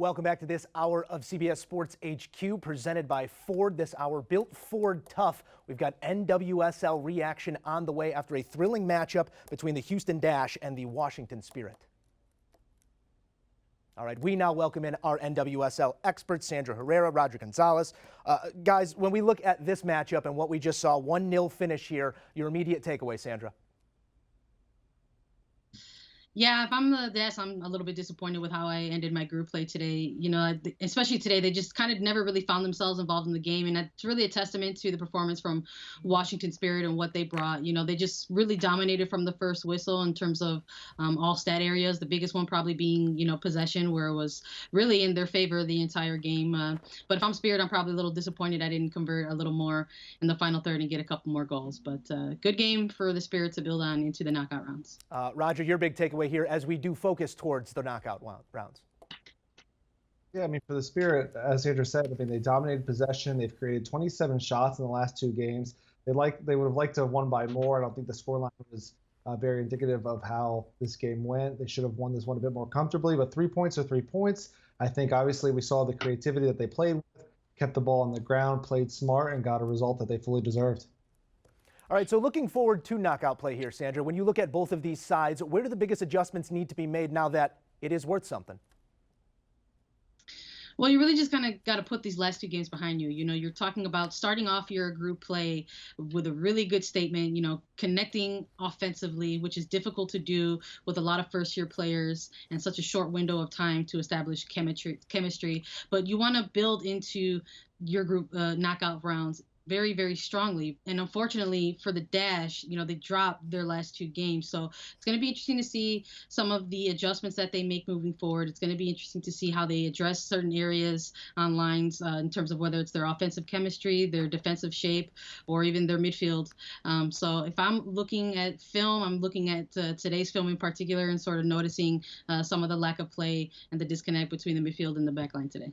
Welcome back to this hour of CBS Sports HQ, presented by Ford. This hour, built Ford tough. We've got NWSL reaction on the way after a thrilling matchup between the Houston Dash and the Washington Spirit. All right, we now welcome in our NWSL experts, Sandra Herrera, Roger Gonzalez. Guys, when we look at this matchup and what we just saw, 1-0 finish here, your immediate takeaway, Sandra? Yeah, if I'm the Dash, I'm a little bit disappointed with how I ended my group play today. You know, especially today, they just kind of never really found themselves involved in the game. And it's really a testament to the performance from Washington Spirit and what they brought. You know, they just really dominated from the first whistle in terms of all stat areas. The biggest one probably being, you know, possession, where it was really in their favor the entire game. But if I'm Spirit, I'm probably a little disappointed I didn't convert a little more in the final third and get a couple more goals. But good game for the Spirit to build on into the knockout rounds. Roger, your big takeaway here as we do focus towards the knockout rounds. Yeah, I mean, for the Spirit, as Sandra said, I mean, they dominated possession. They've created 27 shots in the last two games. They would have liked to have won by more. I don't think the scoreline was very indicative of how this game went. They should have won this one a bit more comfortably, but 3 points are 3 points. I think obviously we saw the creativity that they played with, kept the ball on the ground, played smart, and got a result that they fully deserved. All right, so looking forward to knockout play here, Sandra. When you look at both of these sides, where do the biggest adjustments need to be made now that it is worth something? Well, you really just kind of got to put these last two games behind you. You know, you're talking about starting off your group play with a really good statement, you know, connecting offensively, which is difficult to do with a lot of first-year players and such a short window of time to establish chemistry. But you want to build into your group knockout rounds very, very strongly. And unfortunately for the Dash, you know, they dropped their last two games. So it's going to be interesting to see some of the adjustments that they make moving forward. It's going to be interesting to see how they address certain areas on lines in terms of whether it's their offensive chemistry, their defensive shape, or even their midfield. So if I'm looking at film, I'm looking at today's film in particular and sort of noticing some of the lack of play and the disconnect between the midfield and the back line today.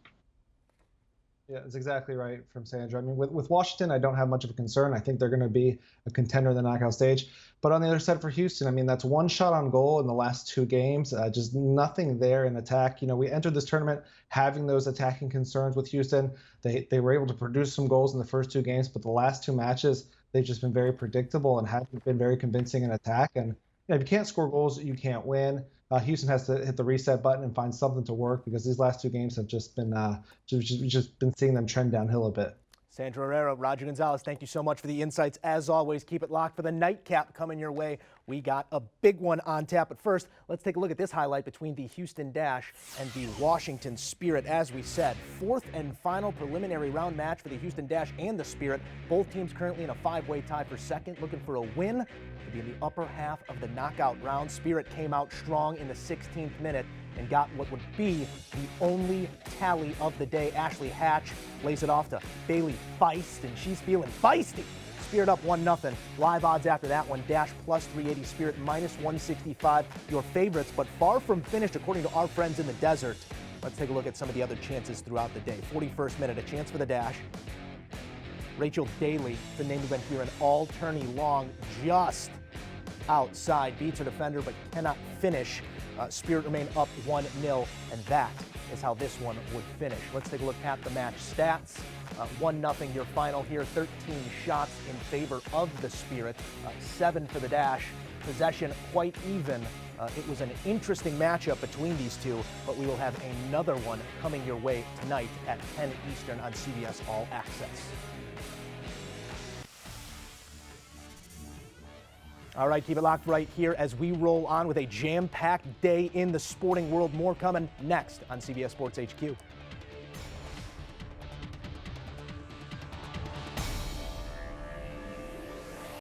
Yeah, that's exactly right from Sandra. I mean, with Washington, I don't have much of a concern. I think they're going to be a contender in the knockout stage. But on the other side for Houston, I mean, that's one shot on goal in the last two games, just nothing there in attack. You know, we entered this tournament having those attacking concerns with Houston. They were able to produce some goals in the first two games, but the last two matches, they've just been very predictable and haven't been very convincing in attack. And you know, if you can't score goals, you can't win. Houston has to hit the reset button and find something to work because these last two games have just been seeing them trend downhill a bit. Sandra Herrera, Roger Gonzalez, thank you so much for the insights. As always, keep it locked for the nightcap coming your way. We got a big one on tap. But first, let's take a look at this highlight between the Houston Dash and the Washington Spirit. As we said, fourth and final preliminary round match for the Houston Dash and the Spirit. Both teams currently in a five-way tie for second, looking for a win to be in the upper half of the knockout round. Spirit came out strong in the 16th minute and got what would be the only tally of the day. Ashley Hatch lays it off to Bailey Feist, and she's feeling feisty. Spirit up 1-0. Live odds after that one. Dash plus 380, Spirit minus 165. Your favorites, but far from finished according to our friends in the desert. Let's take a look at some of the other chances throughout the day. 41st minute, a chance for the Dash. Rachel Daly, the name we've been hearing all tourney long, just outside. Beats her defender, but cannot finish. Spirit remain up 1-0, and that is how this one would finish. Let's take a look at the match stats. 1-0 your final here. 13 shots in favor of the Spirit, 7 for the Dash. Possession quite even. It was an interesting matchup between these two, but we will have another one coming your way tonight at 10 Eastern on CBS All Access. All right, keep it locked right here as we roll on with a jam-packed day in the sporting world. More coming next on CBS Sports HQ.